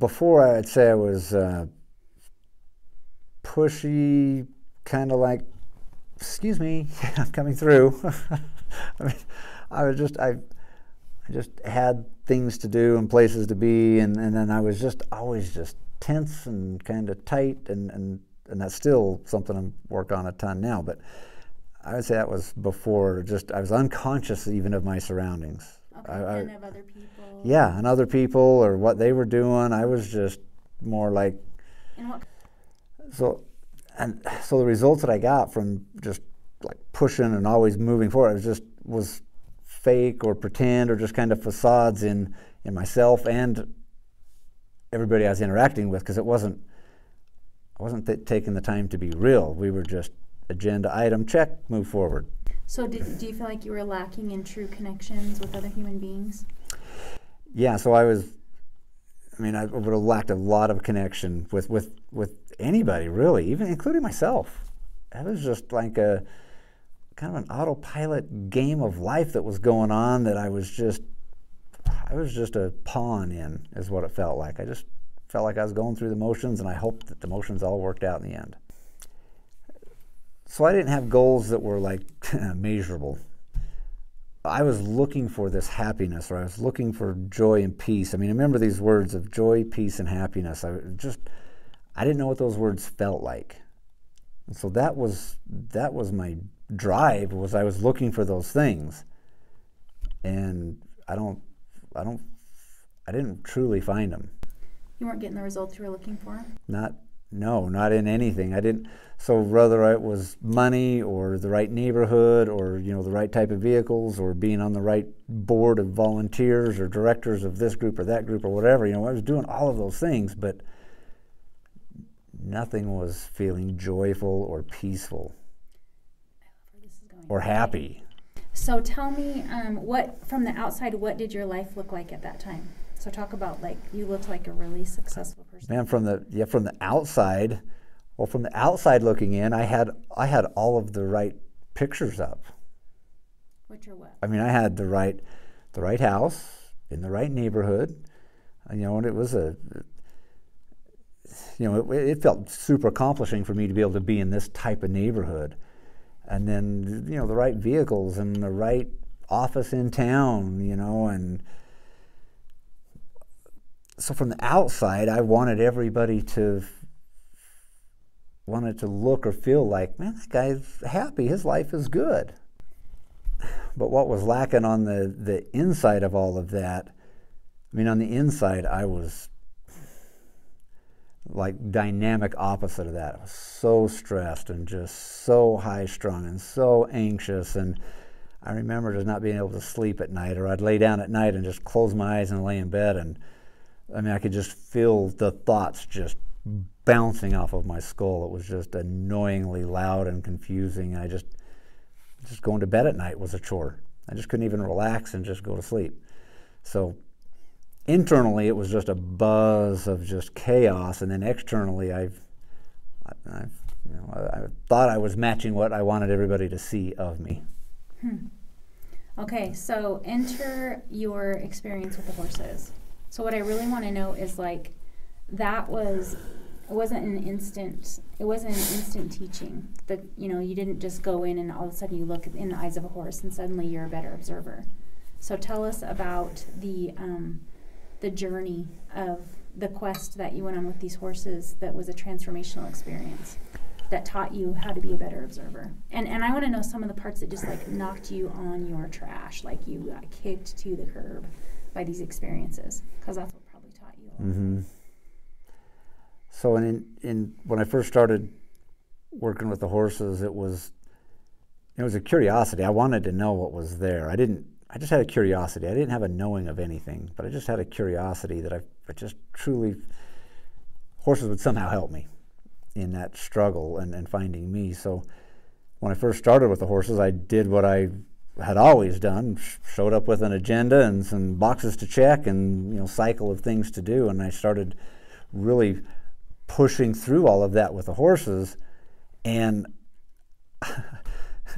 before I'd say I was pushy, kind of like, excuse me, I'm coming through. I mean, I just had things to do and places to be, and then I was just always just tense and kind of tight, and that's still something I'm working on a ton now, but I would say that was before. Just I was unconscious even of my surroundings. Okay, and of other people. Yeah, and other people or what they were doing. I was just more like. And what? So the results that I got from just like pushing and always moving forward, was fake or pretend or just kind of facades in myself and everybody I was interacting with, because I wasn't taking the time to be real. We were just agenda item, check, move forward. So do you feel like you were lacking in true connections with other human beings? Yeah, so I would have lacked a lot of connection with anybody, really, even including myself. It was just like a kind of an autopilot game of life that was going on that I was just a pawn in, is what it felt like. I just felt like I was going through the motions, and I hoped that the motions all worked out in the end. So I didn't have goals that were like measurable. I was looking for this happiness, or I was looking for joy and peace. I mean, I remember these words of joy, peace, and happiness. I didn't know what those words felt like. And so that was my drive, was I was looking for those things. And I didn't truly find them. You weren't getting the results you were looking for? Not in anything. I didn't. So whether it was money or the right neighborhood or, the right type of vehicles or being on the right board of volunteers or directors of this group or that group or whatever, I was doing all of those things, but nothing was feeling joyful or peaceful or happy. So tell me, from the outside, what did your life look like at that time? So talk about, like, you looked like a really successful person. Man, from the outside, from the outside looking in, I had all of the right pictures up. Which are what? I mean, I had the right house in the right neighborhood, and it was it felt super accomplishing for me to be able to be in this type of neighborhood, and then the right vehicles and the right office in town, and so from the outside, I wanted everybody to look or feel like, man, that guy's happy, his life is good. But what was lacking on the inside of all of that, on the inside, I was like dynamic opposite of that. I was so stressed and just so high-strung and so anxious, and I remember just not being able to sleep at night, or I'd lay down at night and just close my eyes and lay in bed, and I could just feel the thoughts just bouncing off of my skull. It was just annoyingly loud and confusing. I just going to bed at night was a chore. I just couldn't even relax and just go to sleep. So internally, it was just a buzz of just chaos, and then externally, I thought I was matching what I wanted everybody to see of me. Okay, so enter your experience with the horses. So what I really want to know is, like, it wasn't an instant teaching. You didn't just go in and all of a sudden you look in the eyes of a horse and suddenly you're a better observer. So tell us about the journey of the quest that you went on with these horses that was a transformational experience that taught you how to be a better observer. And I want to know some of the parts that just like knocked you on your trash, like you got kicked to the curb by these experiences, because that's what probably taught you a lot. Mm-hmm. So when I first started working with the horses, it was a curiosity. I wanted to know what was there. I just had a curiosity. I didn't have a knowing of anything, but I just had a curiosity that I just truly, horses would somehow help me in that struggle and finding me. So when I first started with the horses, I did what I had always done, showed up with an agenda and some boxes to check and cycle of things to do, and I started really pushing through all of that with the horses. And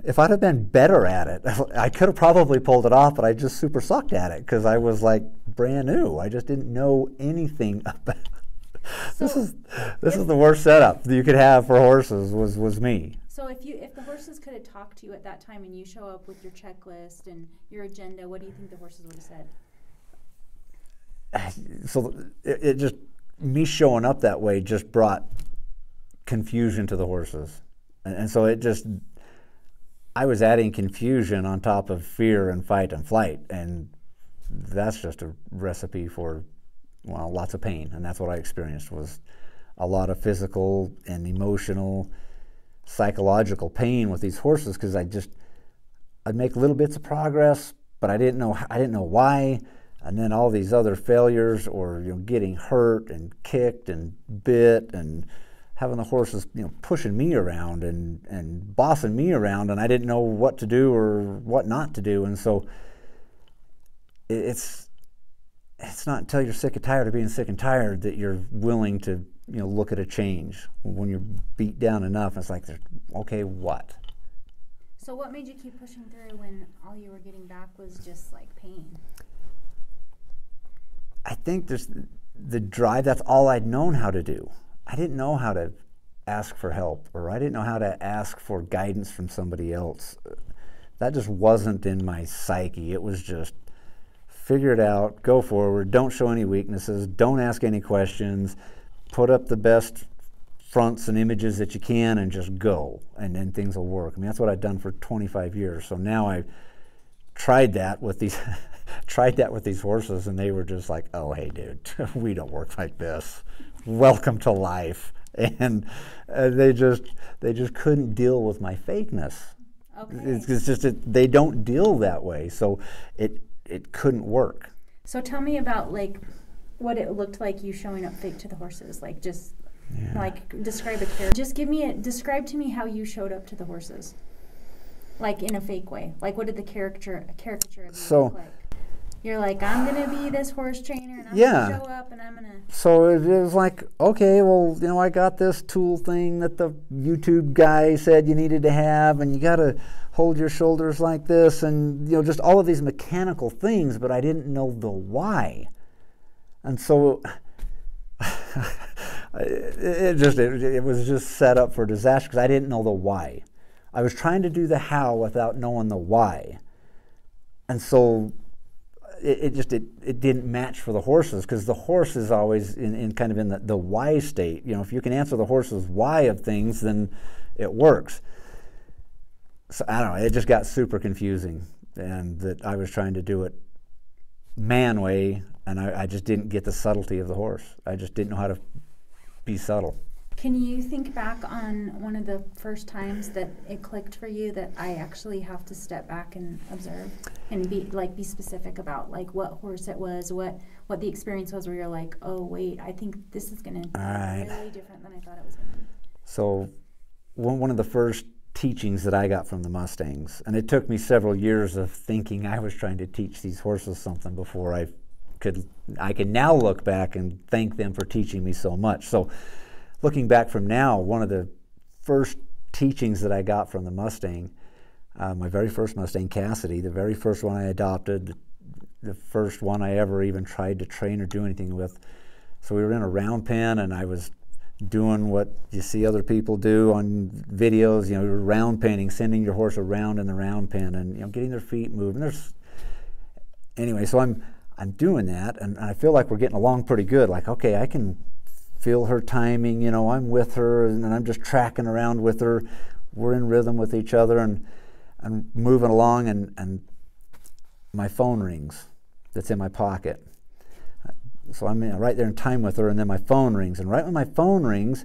if I'd have been better at it, I could have probably pulled it off, but I just super sucked at it because I was like brand new. I just didn't know anything about. So this is the worst setup you could have for horses. Was me. So if the horses could have talked to you at that time and you show up with your checklist and your agenda, what do you think the horses would have said? So it just, me showing up that way just brought confusion to the horses. And so it just, I was adding confusion on top of fear and fight and flight. And that's just a recipe for, well, lots of pain. And that's what I experienced, was a lot of physical and emotional, psychological pain with these horses, because I'd make little bits of progress, but I didn't know why. And then all these other failures, or getting hurt and kicked and bit, and having the horses pushing me around and bossing me around, and I didn't know what to do or what not to do. And so it's not until you're sick and tired of being sick and tired that you're willing to look at a change. When you're beat down enough, it's like, okay, what? So what made you keep pushing through when all you were getting back was just like pain? I think there's the drive. That's all I'd known how to do. I didn't know how to ask for help, or I didn't know how to ask for guidance from somebody else. That just wasn't in my psyche. It was just figure it out, go forward, don't show any weaknesses, don't ask any questions, put up the best fronts and images that you can, and just go, and then things will work. I mean, that's what I've done for 25 years. So now I've tried that with these horses, and they were just like, oh, hey, dude, we don't work like this. Welcome to life. And they just couldn't deal with my fakeness. Okay. It's just they don't deal that way, so it couldn't work. So tell me about like what it looked like you showing up fake to the horses, like just like describe a character. Just describe to me how you showed up to the horses, like in a fake way. Like what did the caricature of you look like? You're like, I'm going to be this horse trainer, and I'm going to show up, and I'm going to... So it was like, okay, well, I got this tool thing that the YouTube guy said you needed to have, and you got to hold your shoulders like this, and, just all of these mechanical things, but I didn't know the why. And so it was just set up for disaster, because I didn't know the why. I was trying to do the how without knowing the why. And so... It didn't match for the horses, because the horse is always in kind of in the why state. If you can answer the horse's why of things, then it works. So I don't know, it just got super confusing, and that I was trying to do it man way, and I just didn't get the subtlety of the horse. I just didn't know how to be subtle. Can you think back on one of the first times that it clicked for you that I actually have to step back and observe and be specific about like what horse it was, what the experience was, where you're like, oh wait, I think this is going to be really different than I thought it was going to be? So one of the first teachings that I got from the Mustangs, and it took me several years of thinking I was trying to teach these horses something before I can now look back and thank them for teaching me so much. So looking back from now, one of the first teachings that I got from the Mustang, my very first Mustang, Cassidy, the very first one I adopted, the first one I ever even tried to train or do anything with. So we were in a round pen, and I was doing what you see other people do on videos, round penning, sending your horse around in the round pen, and getting their feet moving. Anyway, so I'm doing that, and I feel like we're getting along pretty good. Like, okay, I can feel her timing, I'm with her, and I'm just tracking around with her. We're in rhythm with each other, and I'm moving along, and my phone rings that's in my pocket. So I'm right there in time with her, and then my phone rings. And right when my phone rings,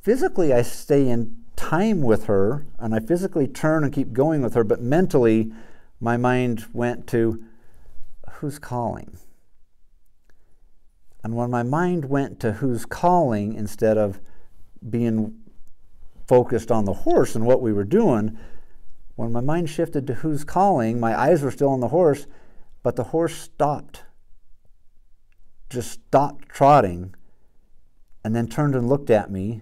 physically I stay in time with her, and I physically turn and keep going with her, but mentally my mind went to, who's calling? And when my mind went to who's calling, instead of being focused on the horse and what we were doing, when my mind shifted to who's calling, my eyes were still on the horse, but the horse stopped. Just stopped trotting, and then turned and looked at me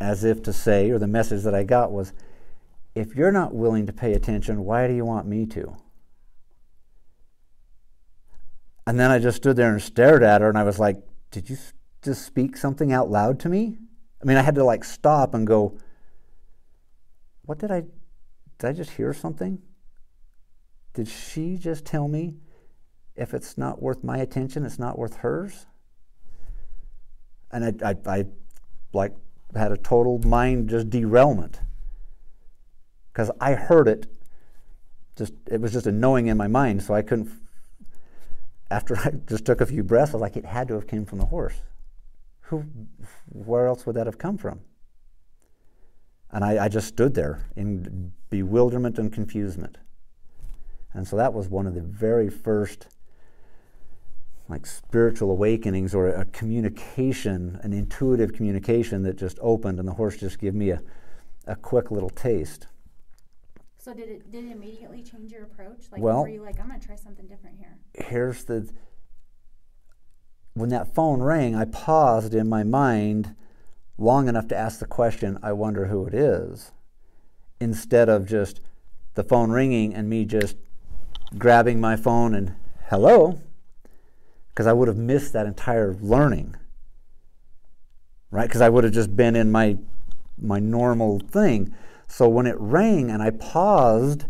as if to say, or the message that I got was, if you're not willing to pay attention, why do you want me to? And then I just stood there and stared at her, and I was like, did you just speak something out loud to me? I mean, I had to like stop and go, what did I just hear something? Did she just tell me if it's not worth my attention, it's not worth hers? And I like had a total mind just derailment, because I heard it. It was just a knowing in my mind, so I couldn't. After I just took a few breaths, I was like, it had to have came from the horse. Where else would that have come from? And I just stood there in bewilderment and confusement. And so that was one of the very first like spiritual awakenings, or a communication, an intuitive communication that just opened, and the horse just gave me a quick little taste. So did it immediately change your approach? Like, well, were you like, I'm going to try something different here? When that phone rang, I paused in my mind long enough to ask the question, I wonder who it is, instead of just the phone ringing and me just grabbing my phone and hello, because I would have missed that entire learning, right? Because I would have just been in my normal thing. So when it rang and I paused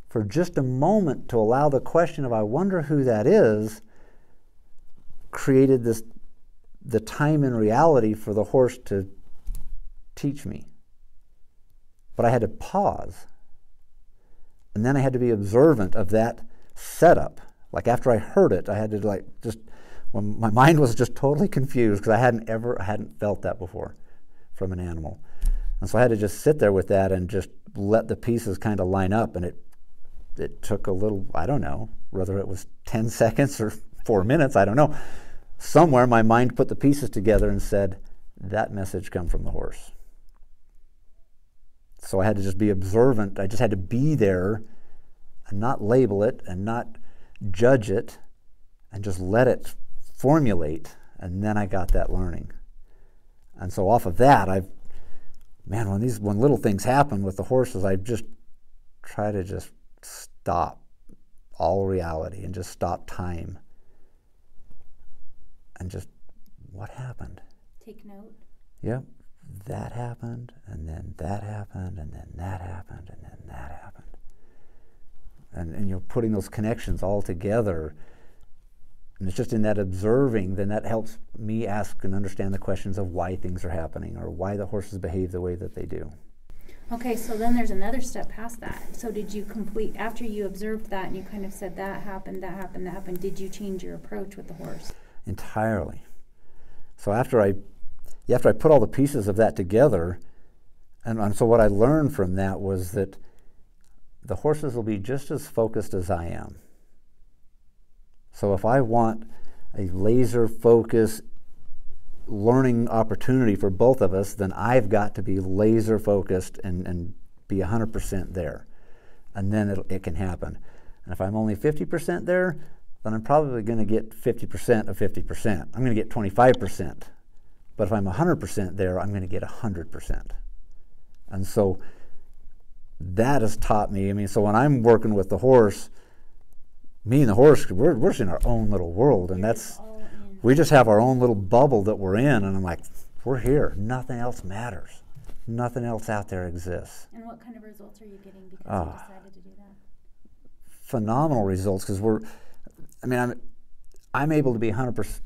for just a moment to allow the question of I wonder who that is, created the time and reality for the horse to teach me. But I had to pause. And then I had to be observant of that setup. Like after I heard it, I had to like just, when my mind was just totally confused, because I hadn't felt that before from an animal. And so I had to just sit there with that and just let the pieces kind of line up. And it took a little, I don't know, whether it was 10 seconds or 4 minutes, I don't know. Somewhere my mind put the pieces together and said, that message come from the horse. So I had to just be observant. I just had to be there and not label it and not judge it, and just let it formulate. And then I got that learning. And so off of that, when little things happen with the horses, I just try to just stop all reality and just stop time. And just, what happened? Take note. Yep. That happened, and then that happened, and then that happened, and then that happened. And you're putting those connections all together. And it's just in that observing, then that helps me ask and understand the questions of why things are happening, or why the horses behave the way that they do. Okay, so then there's another step past that. So did you complete, after you observed that and you kind of said that happened, that happened, that happened, did you change your approach with the horse? Entirely. So after I put all the pieces of that together, and so what I learned from that was that the horses will be just as focused as I am. So if I want a laser focus learning opportunity for both of us, then I've got to be laser focused and be 100% there. And then it can happen. And if I'm only 50% there, then I'm probably going to get 50% of 50%. I'm going to get 25%. But if I'm 100% there, I'm going to get 100%. And so that has taught me, so when I'm working with the horse, me and the horse, we're in our own little world, and we just have our own little bubble that we're in, and I'm like, we're here. Nothing else matters. Nothing else out there exists. And what kind of results are you getting because you decided to do that? Phenomenal results, because I'm able to be 100%,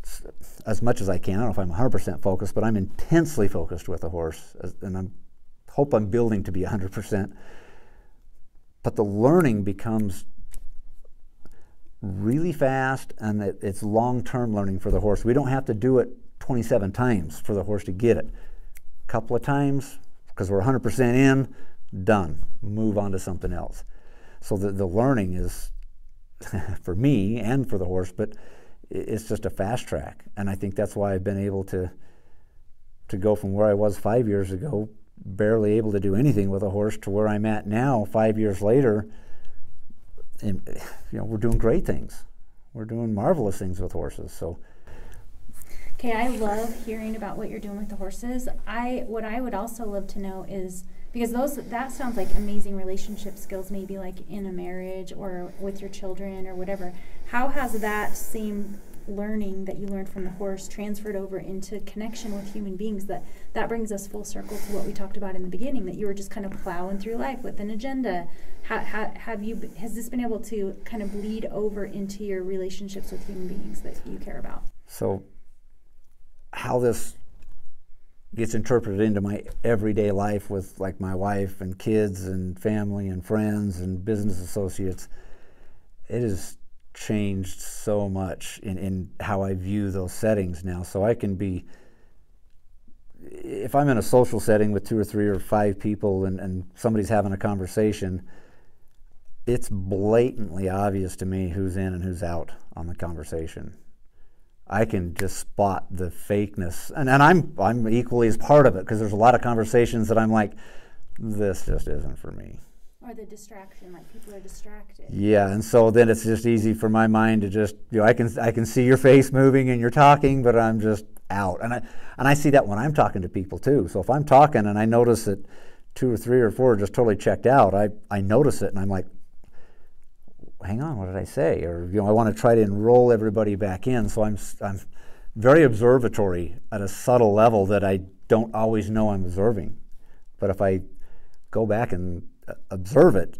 as much as I can. I don't know if I'm 100% focused, but I'm intensely focused with the horse, and I hope I'm building to be 100%. But the learning becomes really fast, and it's long-term learning for the horse. We don't have to do it 27 times for the horse to get it. A couple of times, because we're 100% in, done. Move on to something else. So the learning is, for me and for the horse, but it's just a fast track. And I think that's why I've been able to go from where I was 5 years ago, barely able to do anything with a horse, to where I'm at now 5 years later. And we're doing great things. We're doing marvelous things with horses. So Okay, I love hearing about what you're doing with the horses. What I would also love to know is, Because that sounds like amazing relationship skills, maybe like in a marriage or with your children or whatever. How has that same learning that you learned from the horse transferred over into connection with human beings? That brings us full circle to what we talked about in the beginning, that you were just kind of plowing through life with an agenda. Has this been able to kind of bleed over into your relationships with human beings that you care about? So how this gets interpreted into my everyday life with like my wife and kids and family and friends and business associates, it has changed so much in how I view those settings now. So I can be, if I'm in a social setting with 2 or 3 or 5 people and somebody's having a conversation, it's blatantly obvious to me who's in and who's out on the conversation. I can just spot the fakeness, and I'm equally as part of it, because there's a lot of conversations that I'm like, this just isn't for me. Or the distraction, like people are distracted. Yeah, and so then it's just easy for my mind to just, I can see your face moving and you're talking, but I'm just out. And I see that when I'm talking to people too. So if I'm talking and I notice that 2 or 3 or 4 are just totally checked out, I notice it and I'm like, hang on, what did I say? Or I want to try to enroll everybody back in. So I'm very observatory at a subtle level that I don't always know I'm observing. But if I go back and observe it,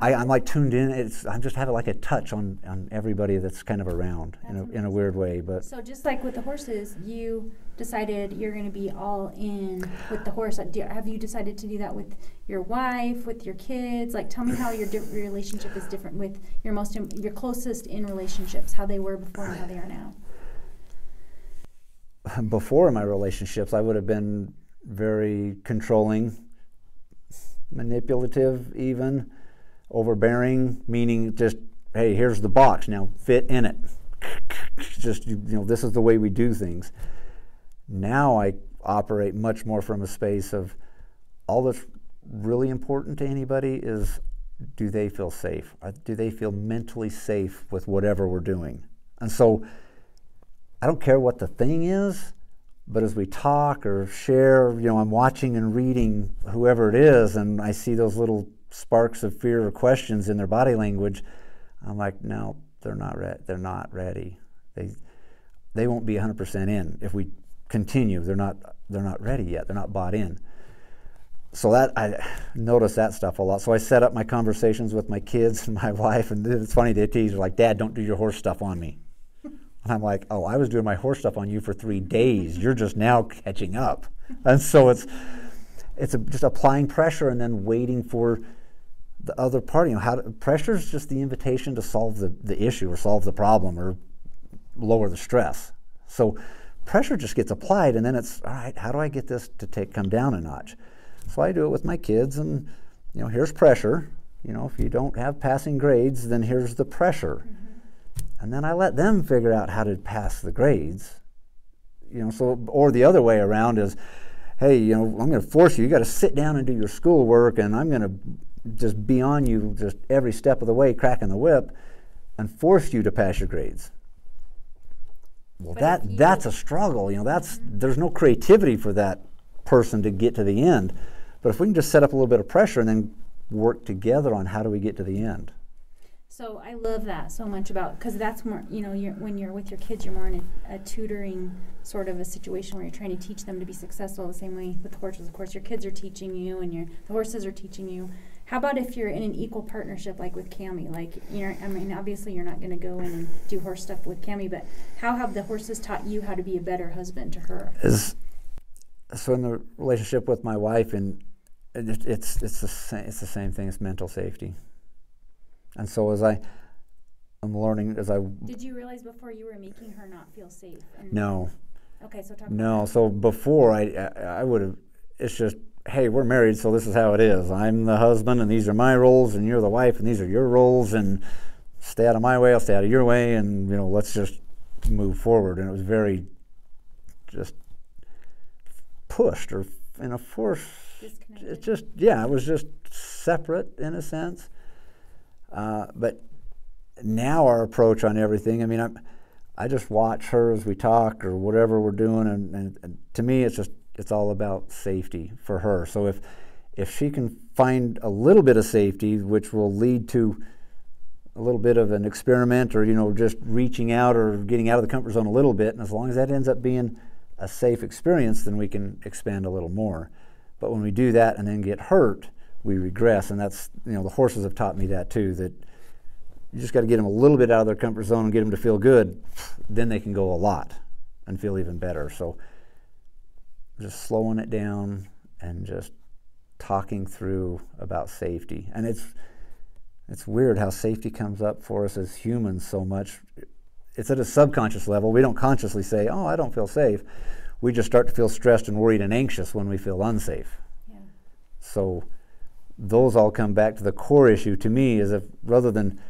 I'm like tuned in. I'm just having like a touch on everybody that's kind of around in a weird way. But so just like with the horses, you decided you're going to be all in with the horse. Have you decided to do that with your wife, with your kids? Like, tell me how your relationship is different with your closest in relationships, how they were before and how they are now. Before in my relationships, I would have been very controlling, manipulative, even overbearing, meaning just, hey, here's the box, now fit in it. Just, this is the way we do things. Now I operate much more from a space of, all that's really important to anybody is, do they feel safe? Do they feel mentally safe with whatever we're doing? And so I don't care what the thing is, but as we talk or share, I'm watching and reading whoever it is, and I see those little sparks of fear or questions in their body language, I'm like, no, they're not ready. They won't be 100% in if we continue. They're not ready yet. They're not bought in. So that I notice that stuff a lot. So I set up my conversations with my kids and my wife, and it's funny, they tease, like, Dad, don't do your horse stuff on me. And I'm like, oh, I was doing my horse stuff on you for 3 days. You're just now catching up. And so it's just applying pressure and then waiting for the other party. Pressure is just the invitation to solve the issue or solve the problem or lower the stress. So pressure just gets applied, and then it's, all right, how do I get this to come down a notch? So I do it with my kids, and here's pressure. If you don't have passing grades, then here's the pressure. Mm-hmm. And then I let them figure out how to pass the grades. Or the other way around is, hey, I'm going to force you. You got to sit down and do your schoolwork, and I'm going to just be on you just every step of the way, cracking the whip, and force you to pass your grades. Well, that's a struggle. There's no creativity for that person to get to the end. But if we can just set up a little bit of pressure and then work together on how do we get to the end. So I love that so much because that's more, when you're with your kids, you're more in a tutoring sort of a situation where you're trying to teach them to be successful the same way with horses. Of course, your kids are teaching you and the horses are teaching you. How about if you're in an equal partnership like with Cammie? Like, obviously you're not going to go in and do horse stuff with Cammie, but how have the horses taught you how to be a better husband to her? So in the relationship with my wife, and it's the same thing as mental safety. And so I'm learning as I... Did you realize before you were making her not feel safe? No. Okay, so talk about No, so before I would have, it's just, hey, we're married, so this is how it is. I'm the husband, and these are my roles, and you're the wife, and these are your roles, and stay out of my way, I'll stay out of your way, and, let's just move forward. And it was very just pushed or forced. It was just separate in a sense. But now our approach on everything, I just watch her as we talk or whatever we're doing, and to me it's just, it's all about safety for her. So if she can find a little bit of safety, which will lead to a little bit of an experiment, or just reaching out or getting out of the comfort zone a little bit, and as long as that ends up being a safe experience, then we can expand a little more. But when we do that and then get hurt, we regress, and that's, the horses have taught me that too, that you just got to get them a little bit out of their comfort zone and get them to feel good, then they can go a lot and feel even better. So just slowing it down and just talking through about safety. And it's weird how safety comes up for us as humans so much. It's at a subconscious level. We don't consciously say, oh, I don't feel safe. We just start to feel stressed and worried and anxious when we feel unsafe. Yeah. So those all come back to the core issue to me, is if rather than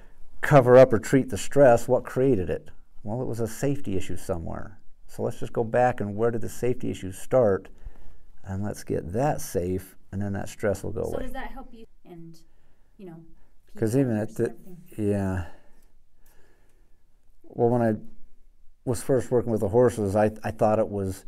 cover up or treat the stress, what created it? Well, it was a safety issue somewhere. So let's just go back and where did the safety issue start, and let's get that safe, and then that stress will go away. So does that help you? And because even at yeah. Well, when I was first working with the horses, I thought it was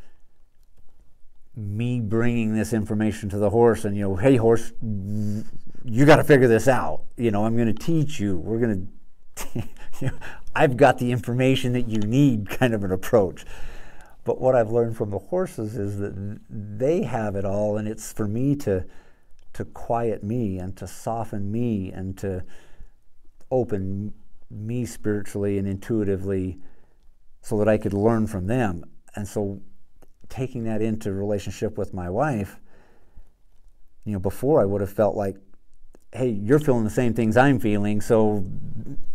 me bringing this information to the horse, and hey horse, you got to figure this out. I'm going to teach you. We're going to. I've got the information that you need, kind of an approach. But what I've learned from the horses is that they have it all, and it's for me to quiet me and to soften me and to open me spiritually and intuitively so that I could learn from them. And so taking that into relationship with my wife, before I would have felt like, hey, you're feeling the same things I'm feeling, so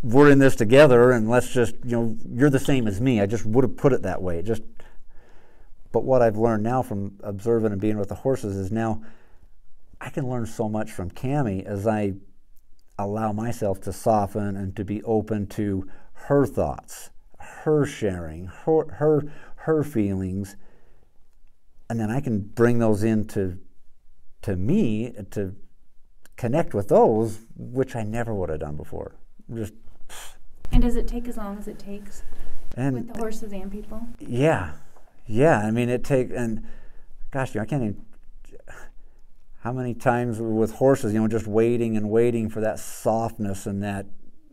we're in this together, and let's just, you're the same as me. I just would have put it that way. But what I've learned now from observing and being with the horses is now I can learn so much from Cammie as I allow myself to soften and to be open to her thoughts, her sharing, her feelings, and then I can bring those into me to connect with those, which I never would have done before. And does it take as long as it takes with the horses and people? Yeah. I mean, and gosh, I can't even, how many times with horses, just waiting and waiting for that softness and that,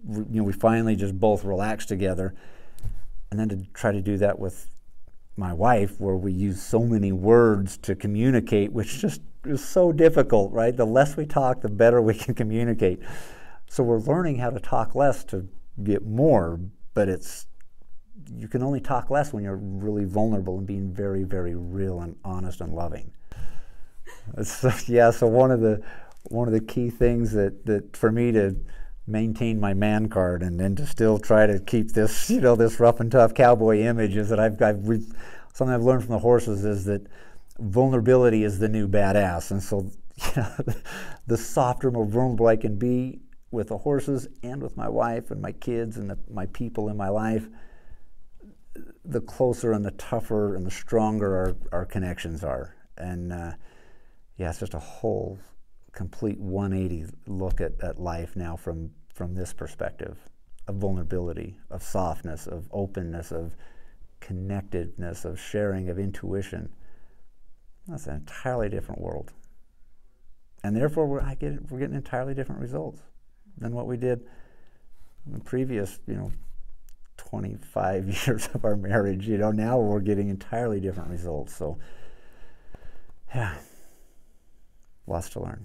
we finally just both relax together. And then to try to do that with my wife, where we use so many words to communicate, which just is so difficult, right? The less we talk, the better we can communicate. So we're learning how to talk less to get more, but you can only talk less when you're really vulnerable and being very, very real and honest and loving. So one of the key things that for me to maintain my man card and to still try to keep this, this rough and tough cowboy image is that something I've learned from the horses is that vulnerability is the new badass. And so, the softer, more vulnerable I can be with the horses and with my wife and my kids and my people in my life, the closer and the tougher and the stronger our connections are. And it's just a whole complete 180 look at life now from this perspective of vulnerability, of softness, of openness, of connectedness, of sharing, of intuition. That's an entirely different world. And therefore, we're getting entirely different results than what we did in the previous, 25 years of our marriage. Now we're getting entirely different results. So, lots to learn.